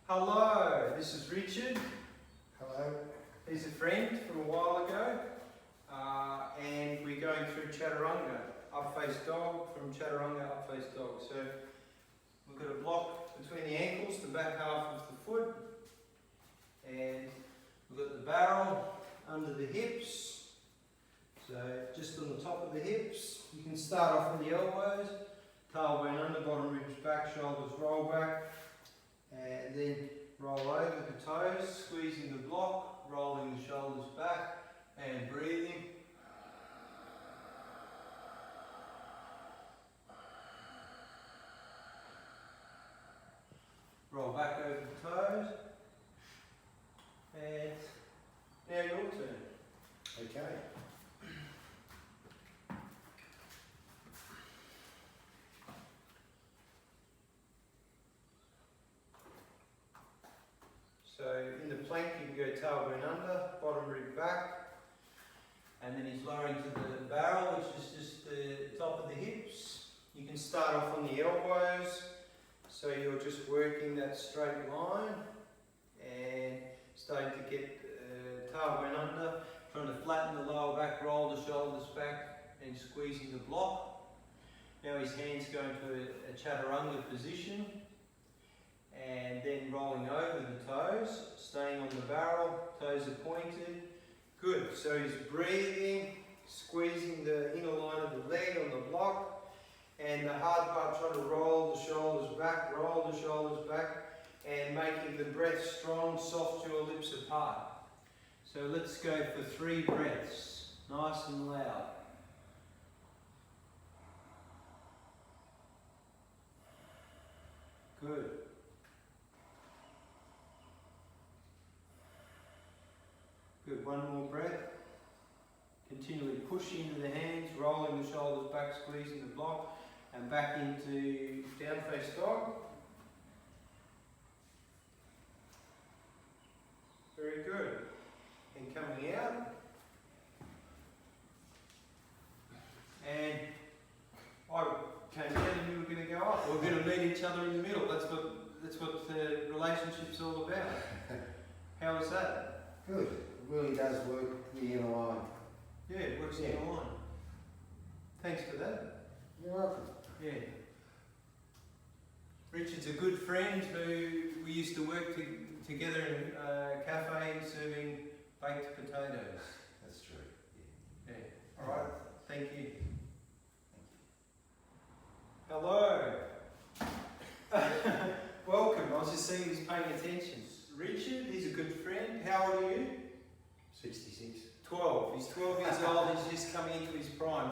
Hello, this is Richard. Hello. He's a friend from a while ago, and we're going through Chaturanga, Upface Dog from Chaturanga, Upface Dog. So we've got a block between the ankles, the back half of the foot, and we've got the barrel under the hips. So just on the top of the hips, you can start off with the elbows, tailbone under, bottom ribs back, shoulders roll back, and then roll over the toes, squeezing the block, rolling the shoulders back, and breathing. Roll back over the toes, and now your turn. Okay. So in the plank you can go tailbone under, bottom rib back, and then he's lowering to the barrel, which is just the top of the hips. You can start off on the elbows, so you're just working that straight line and starting to get tailbone under, trying to flatten the lower back, roll the shoulders back and squeezing the block. Now his hands go into a Chaturanga position, and then rolling over the toes, staying on the barrel, toes are pointed. Good, so he's breathing, squeezing the inner line of the leg on the block, and the hard part, trying to roll the shoulders back, and making the breath strong, soft jaw, lips apart. So let's go for 3 breaths, nice and loud. Good. Good, one more breath. Continually push into the hands, rolling the shoulders back, squeezing the block, and back into down face dog. Very good. And coming out. And I came down and you were going to go up. We're going to meet each other in the middle. That's what the relationship's all about. How was that? Good. It really does work the inner line. Yeah, it works in the line. Thanks for that. You're welcome. Yeah. Richard's a good friend who we used to work together in a cafe serving baked potatoes. That's true. Yeah. All right. Thank you. Hello. Welcome. I was just seeing he was paying attention. Richard, he's a good friend. How old are you? 66. 12. He's 12 years old. He's just coming into his prime.